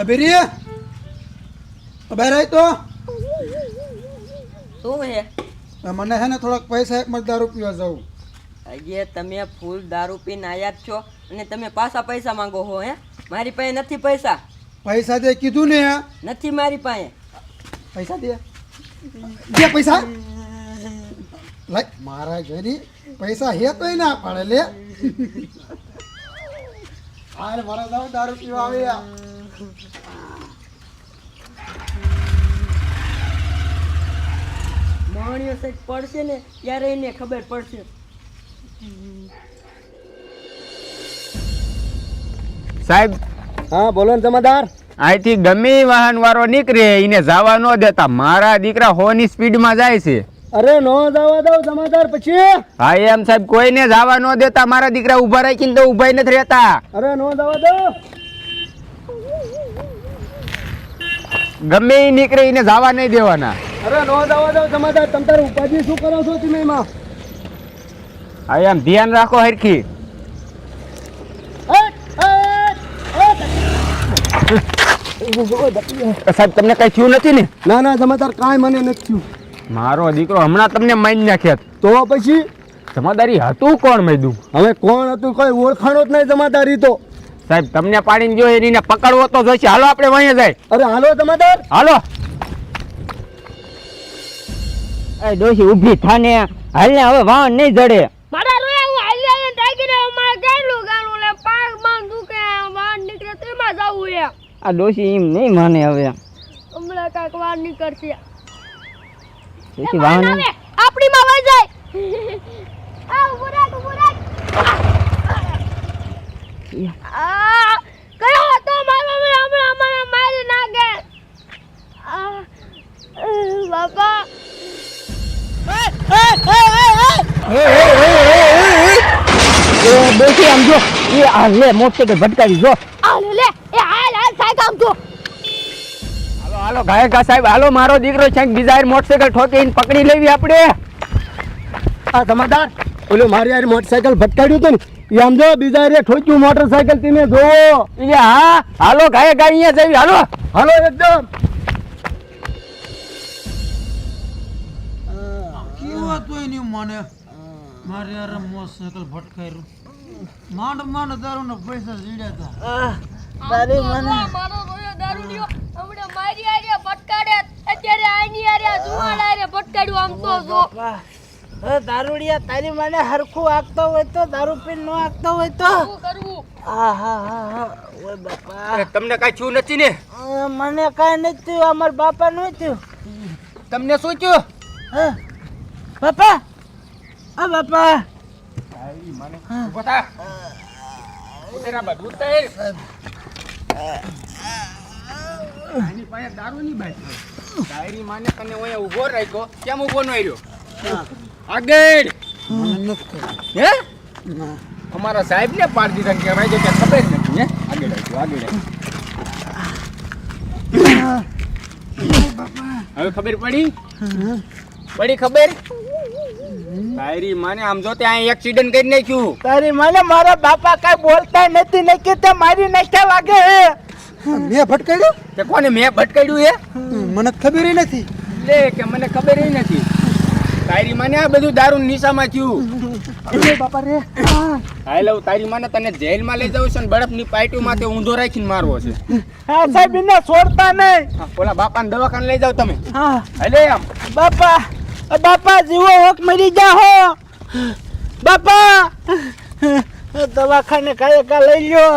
બેરી બહાર આવી તો શું હે? મને હે ને થોડાક પૈસા એક મત દારૂ પીવા જાઉં. અయ్యે તમે ફૂલ દારૂ પીને આયા જ છો અને તમે પાછા પૈસા માંગો છો હે? મારી પાસે નથી પૈસા. પૈસા દે કીધું ને. નથી મારી પાસે. પૈસા દે દે પૈસા લાય મારા ઘરે પૈસા હે તોય ના પાડે લે. હાલ મારા જાવ દારૂ પીવા આવ્યા. માણ્યો સાહેબ પડશે ને ત્યારે એને ખબર પડશે. સાહેબ હા બોલો ને જમાદાર. અહીંથી ગમે વાહન વાળો નીકળે એને જવા ન દેતા. મારા દીકરા 100 ની સ્પીડમાં જાય છે. અરે નો જવા દો જમાદાર પછી. હા એમ સાહેબ કોઈને જવા ન દેતા. મારા દીકરા ઊભા રાખીને તો ઊભા નથી રહેતા. અરે નો જવા દો. ગમે એ નીકળે એને જવા નહીં દેવાના. અરે નો જવા દો જમાદાર. તમ તાર ઉપાધિ શું કરો છો તમે એમાં? હા એમ ધ્યાન રાખો હરખી. સાહેબ તમને કઈ થયું નથી ને? ના ના જમાદાર કાંઈ મને નથી થયું. મારો દીકરો હમણાં તમને મારી નાખ્યા. તો પછી જમાદારી હતું કોણ મેદું? હવે કોણ હતું કોઈ ઓળખાણો જ નહીં જમાદારી તો. સાહેબ તમને પાડીને જો એને પકડવો તો જોઈશે. હાલો આપણે વहीं જાય. અરે હાલો જમાદાર. હાલો. એ ડોશી ઊભી થાને. હાલ ને હવે વાહન નહીં જડે. મારા રોયા હું હાલ્યા ટાઈગર મારા ગાયલું ગાલું લે પાક બાંધ દુકે બહાર નીકળે તેમાં જાવું હે. આ ડોશી એમ નહીં માને હવે. હમણાં કાંઈક વાર નીકળશે. ડોશી વાહન આપણી માં વઈ જાય. આ ઉભો રાખ. કયો હતો મારો હમણાં મને મારી નાખે. બાપા ડોશી આમ જો. એ આ લે મોટરસાઇકલ ભટકાવી જો. લે એ હાલ સાહેબ આમ જો. હાલો હાલો ગાયકા સાહેબ હાલો. મારો દીકરો છે બીજા મોટરસાઇકલ ઠોકીને પકડી લેવી આપણે. આ જમાદાર ઓલું મારી યાર મોટરસાઇકલ ભટકાડ્યું હતું ને એ આમ જો બીજા રે ઠોક્યું મોટરસાઇકલ તમે જોવો. હા હાલો ગાયકા અહીંયા જઈએ. હાલો હાલો એકદમ. કેવું હતું એની મને મારે યાર મોટરસાઇકલ ભટકાયું. માંડ દારૂના પૈસા જીડ્યા હતા. તારી મને મારો રોયો દારૂ લ્યો હમણાં મારી આર્યા ભટકાડે અત્યારે આની આર્યા જુવાન આર્યા ભટકાડ્યું આમ તો જો. દારૂડિયા તારી મને હરખું આગતો હોય તો દારૂ પીને નો આગતો હોય તો શું કરવું? હા ઓય બાપા તમને કઈ થયું નથી ને? મને કઈ નથી થયું. અમાર બાપા નું થયું. તમને શું થયું? હા બાપા આ બાપા ઉભો થા. ઉતરા બાદ ઉતર. આની પાસે દારૂ ની બાઈ. ડાયરી માને તને ઓયા ઊભો રાખ્યો. કેમ ઊભો ન રહ્યો? આગળ હે અમારા સાહેબ ને પાડી દીધા કે ભાઈ કે ખબર જ નથી. હે આગળ હવે ખબર પડી ખબર. તારી માને આમ જો ત્યાં એક્સિડન્ટ કરી નાખ્યું. તારી મને મારા બાપા કઈ બોલતા નથી ને કે તે મારી નાખ્યા લાગે હે. મેં ભટકાડ્યું તે કોને મેં ભટકાડ્યું હે? મને ખબર નથી. લે કે મને ખબર નથી. તારી માને આ બધું દારૂ નિશામાં થયું. બાપા રે હાલો તારી માને તને જેલમાં લઈ જવું છે ને બરફની પાઇટો માથે ઊંધો રાખીને મારવો છે. હા સાહેબ એને છોડતા નહીં. ઓલા બાપાને દવાખાને લઈ જાવ તમે. હા હાલે આમ બાપા જીવો હોક મરી જા હો. બાપા દવાખાને કાય કા લઈ લ્યો.